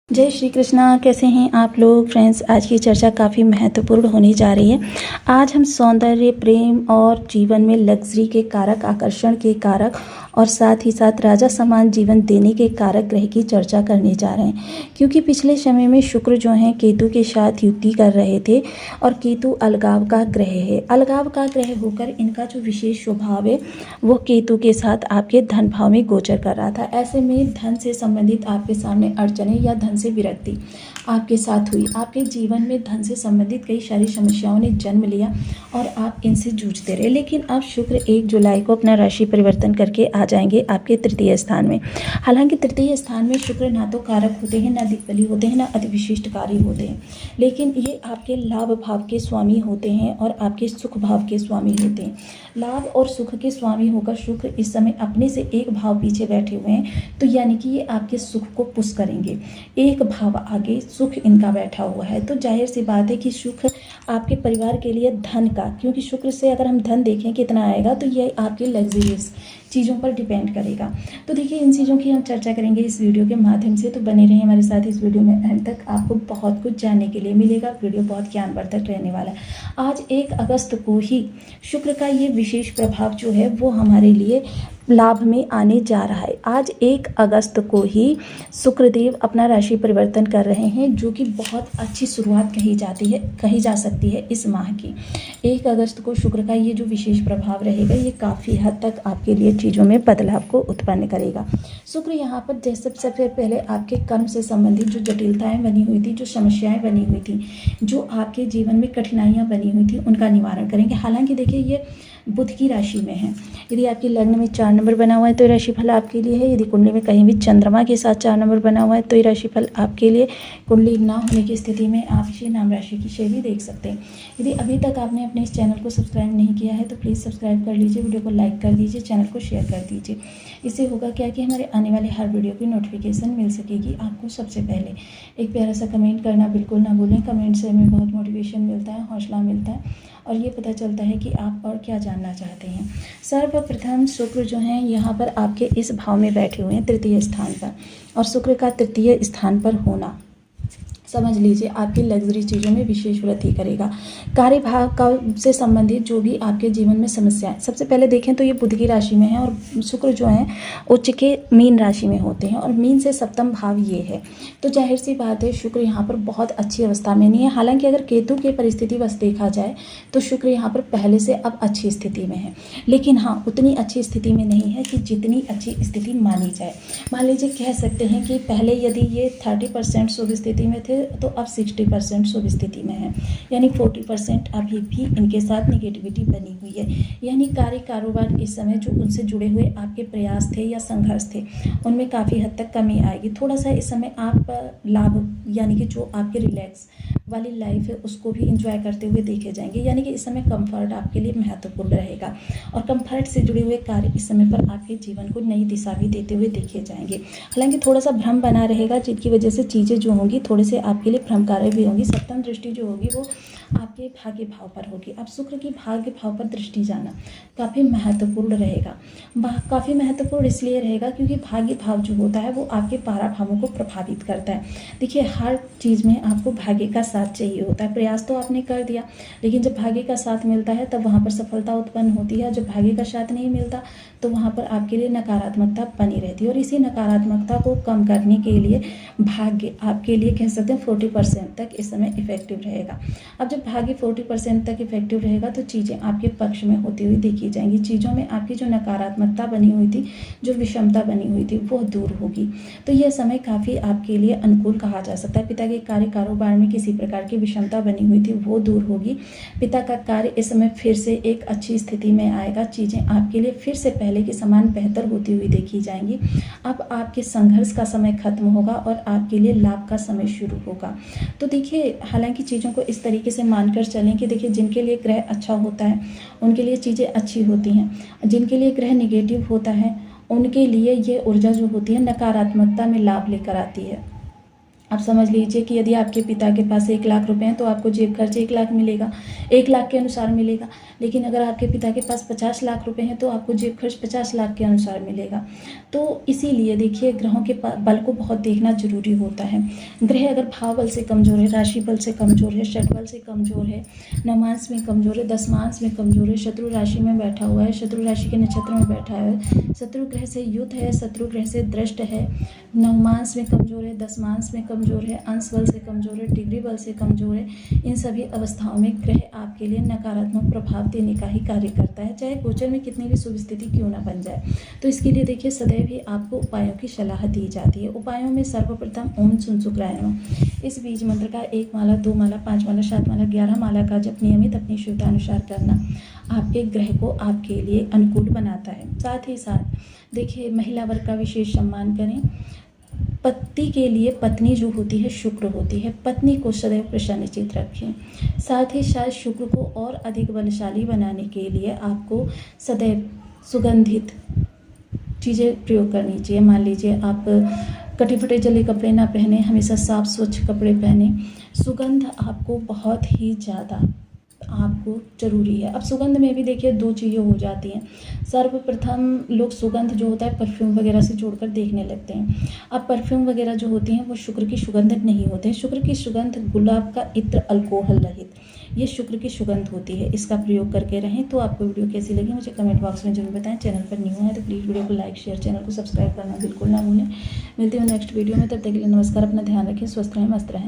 जय श्री कृष्णा। कैसे हैं आप लोग फ्रेंड्स। आज की चर्चा काफ़ी महत्वपूर्ण होने जा रही है। आज हम सौंदर्य, प्रेम और जीवन में लग्जरी के कारक, आकर्षण के कारक और साथ ही साथ राजा समान जीवन देने के कारक ग्रह की चर्चा करने जा रहे हैं। क्योंकि पिछले समय में शुक्र जो हैं केतु के साथ युति कर रहे थे और केतु अलगाव का ग्रह है। अलगाव का ग्रह होकर इनका जो विशेष स्वभाव है वो केतु के साथ आपके धन भाव में गोचर कर रहा था। ऐसे में धन से संबंधित आपके सामने अड़चने या धन से विरक्ति आपके साथ हुई। आपके जीवन में धन से संबंधित कई सारी समस्याओं ने जन्म लिया और आप इनसे जूझते रहे। लेकिन अब शुक्र 1 जुलाई को अपना राशि परिवर्तन करके आ जाएंगे आपके तृतीय स्थान में। हालांकि तृतीय स्थान में शुक्र ना तो कारक होते हैं, ना दिक्बली होते हैं, ना अति विशिष्टकारी होते हैं, लेकिन ये आपके लाभ भाव के स्वामी होते हैं और आपके सुख भाव के स्वामी होते हैं। लाभ और सुख के स्वामी होकर शुक्र इस समय अपने से एक भाव पीछे बैठे हुए हैं, तो यानी कि ये आपके सुख को पुश करेंगे। एक भाव आगे सुख इनका बैठा हुआ है, तो जाहिर सी बात है कि सुख आपके परिवार के लिए धन का, क्योंकि शुक्र से अगर हम धन देखें कितना आएगा तो ये आपके लग्जरियस चीज़ों पर डिपेंड करेगा। तो देखिए इन चीज़ों की हम चर्चा करेंगे इस वीडियो के माध्यम से, तो बने रहें हमारे साथ इस वीडियो में। अंत तक आपको बहुत कुछ जानने के लिए मिलेगा। वीडियो बहुत ज्ञानवर्धक रहने वाला है। आज 1 अगस्त को ही शुक्र का ये विशेष प्रभाव जो है वो हमारे लिए लाभ में आने जा रहा है। आज 1 अगस्त को ही शुक्रदेव अपना राशि परिवर्तन कर रहे हैं, जो कि बहुत अच्छी शुरुआत कही जा सकती है इस माह की। 1 अगस्त को शुक्र का ये जो विशेष प्रभाव रहेगा ये काफ़ी हद तक आपके लिए चीज़ों में बदलाव को उत्पन्न करेगा। शुक्र यहाँ पर जैसे सबसे पहले आपके कर्म से संबंधित जो जटिलताएं बनी हुई थी, जो समस्याएं बनी हुई थी, जो आपके जीवन में कठिनाइयाँ बनी हुई थी, उनका निवारण करेंगे। हालांकि देखिए ये बुध की राशि में है। यदि आपकी लग्न में 4 नंबर बना हुआ है तो ये राशिफल आपके लिए है। यदि कुंडली में कहीं भी चंद्रमा के साथ 4 नंबर बना हुआ है तो ये राशिफल आपके लिए। कुंडली ना होने की स्थिति में आप इसे नाम राशि की शैली देख सकते हैं। यदि अभी तक आपने अपने इस चैनल को सब्सक्राइब नहीं किया है तो प्लीज़ सब्सक्राइब कर लीजिए, वीडियो को लाइक कर दीजिए, चैनल को शेयर कर दीजिए। इससे होगा क्या कि हमारे आने वाले हर वीडियो की नोटिफिकेशन मिल सकेगी आपको सबसे पहले। एक प्यारा सा कमेंट करना बिल्कुल ना भूलें। कमेंट से हमें बहुत मोटिवेशन मिलता है, हौसला मिलता है और ये पता चलता है कि आप और क्या जानना चाहते हैं। सर्वप्रथम शुक्र जो हैं यहाँ पर आपके इस भाव में बैठे हुए हैं तृतीय स्थान पर, और शुक्र का तृतीय स्थान पर होना समझ लीजिए आपकी लग्जरी चीज़ों में विशेष वृद्धि करेगा। कार्य भाव का से संबंधित जो भी आपके जीवन में समस्याएं, सबसे पहले देखें तो ये बुध की राशि में है और शुक्र जो है उच्च के मीन राशि में होते हैं और मीन से सप्तम भाव ये है, तो जाहिर सी बात है शुक्र यहाँ पर बहुत अच्छी अवस्था में नहीं है। हालांकि अगर केतु के परिस्थिति बस देखा जाए तो शुक्र यहाँ पर पहले से अब अच्छी स्थिति में है, लेकिन हाँ उतनी अच्छी स्थिति में नहीं है कि जितनी अच्छी स्थिति मानी जाए। मान लीजिए कह सकते हैं कि पहले यदि ये 30% शुभ स्थिति में थे तो अब 60% शुभ स्थिति में है, यानी 40% अभी भी इनके साथ निगेटिविटी बनी हुई है। यानी कार्य कारोबार इस समय जो उनसे जुड़े हुए आपके प्रयास थे या संघर्ष थे उनमें काफ़ी हद तक कमी आएगी। थोड़ा सा इस समय आप लाभ यानी कि जो आपके रिलैक्स वाली लाइफ है उसको भी इंजॉय करते हुए देखे जाएंगे। यानी कि इस समय कंफर्ट आपके लिए महत्वपूर्ण रहेगा और कंफर्ट से जुड़े हुए कार्य इस समय पर आपके जीवन को नई दिशा भी देते हुए देखे जाएंगे। हालांकि थोड़ा सा भ्रम बना रहेगा जिसकी वजह से चीज़ें जो होंगी थोड़े से आपके लिए भ्रमकारक भी होंगी। सप्तम दृष्टि जो होगी वो आपके भाग्य भाव पर होगी। अब शुक्र की भाग्य भाव पर दृष्टि जाना काफ़ी महत्वपूर्ण रहेगा। काफ़ी महत्वपूर्ण इसलिए रहेगा क्योंकि भाग्य भाव जो होता है वो आपके 12 भावों को प्रभावित करता है। देखिए हर चीज़ में आपको भाग्य का साथ चाहिए होता है। प्रयास तो आपने कर दिया, लेकिन जब भाग्य का साथ मिलता है तब वहाँ पर सफलता उत्पन्न होती है। जब भाग्य का साथ नहीं मिलता तो वहाँ पर आपके लिए नकारात्मकता बनी रहती है और इसी नकारात्मकता को कम करने के लिए भाग्य आपके लिए कह सकते हैं 40% तक इस समय इफेक्टिव रहेगा। अब जब भाग्य 40% तक इफेक्टिव रहेगा तो चीज़ें आपके पक्ष में होती हुई देखी जाएंगी। चीज़ों में आपकी जो नकारात्मकता बनी हुई थी, जो विषमता बनी हुई थी वो दूर होगी। तो यह समय काफ़ी आपके लिए अनुकूल कहा जा सकता है। पिता के कार्य कारोबार में किसी प्रकार की विषमता बनी हुई थी वो दूर होगी। पिता का कार्य इस समय फिर से एक अच्छी स्थिति में आएगा। चीज़ें आपके लिए फिर से पहले के समान बेहतर होती हुई देखी जाएंगी। अब आपके संघर्ष का समय खत्म होगा और आपके लिए लाभ का समय शुरू होगा। तो देखिए हालांकि चीज़ों को इस तरीके से मानकर चलें कि देखिए जिनके लिए ग्रह अच्छा होता है उनके लिए चीज़ें अच्छी होती हैं, जिनके लिए ग्रह निगेटिव होता है उनके लिए ये ऊर्जा जो होती है नकारात्मकता में लाभ लेकर आती है। आप समझ लीजिए कि यदि आपके पिता के पास 1 लाख रुपए हैं तो आपको जेब खर्च 1 लाख मिलेगा, 1 लाख के अनुसार मिलेगा। लेकिन अगर आपके पिता के पास 50 लाख रुपए हैं तो आपको जेब खर्च 50 लाख के अनुसार मिलेगा। तो इसीलिए देखिए ग्रहों के बल को बहुत देखना जरूरी होता है। ग्रह अगर भाव बल से कमजोर है, राशि बल से कमजोर है, षट बल से कमजोर है, नवमांश में कमजोर है, दशमांश में कमजोर है, शत्रु राशि में बैठा हुआ है, शत्रु राशि के नक्षत्र में बैठा है, शत्रु ग्रह से युद्ध है, शत्रु ग्रह से दृष्ट है, नवमांश में कमजोर है, दशमांश में कमजोर है, अंश बल से कमजोर है, डिग्री बल से कमजोर है, इन सभी अवस्थाओं में ग्रह आपके लिए नकारात्मक प्रभाव देने का ही कार्य करता है, चाहे गोचर में कितनी भी शुभ स्थिति क्यों ना बन जाए। तो इसके लिए देखिए सदैव ही आपको उपायों की सलाह दी जाती है। उपायों में सर्वप्रथम ओम सुनसुकराय नमः इस बीज मंत्र का 1 माला, 2 माला, 5 माला, 7 माला, 11 माला का जप नियमित अपनी शुद्धतानुसार करना आपके ग्रह को आपके लिए अनुकूल बनाता है। साथ ही साथ देखिए महिला वर्ग का विशेष सम्मान करें। पति के लिए पत्नी जो होती है शुक्र होती है, पत्नी को सदैव प्रसन्नचित्त रखें। साथ ही साथ शुक्र को और अधिक बलशाली बनाने के लिए आपको सदैव सुगंधित चीज़ें प्रयोग करनी चाहिए। मान लीजिए आप कटे फटे जले कपड़े ना पहने, हमेशा साफ स्वच्छ कपड़े पहने। सुगंध आपको बहुत ही ज़्यादा आपको ज़रूरी है। अब सुगंध में भी देखिए 2 चीज़ें हो जाती हैं। सर्वप्रथम लोग सुगंध जो होता है परफ्यूम वगैरह से जोड़कर देखने लगते हैं। अब परफ्यूम वगैरह जो होती हैं वो शुक्र की सुगंध नहीं होते हैं। शुक्र की सुगंध गुलाब का इत्र अल्कोहल रहित, ये शुक्र की सुगंध होती है। इसका प्रयोग करके रहें। तो आपको वीडियो कैसी लगी मुझे कमेंट बॉक्स में जरूर बताएं। चैनल पर न्यू है तो प्लीज़ वीडियो को लाइक शेयर, चैनल को सब्सक्राइब करना बिल्कुल ना भूलें। मिलते हैं नेक्स्ट वीडियो में, तब तक के लिए नमस्कार। अपना ध्यान रखें, स्वस्थ रहें, मस्त रहें।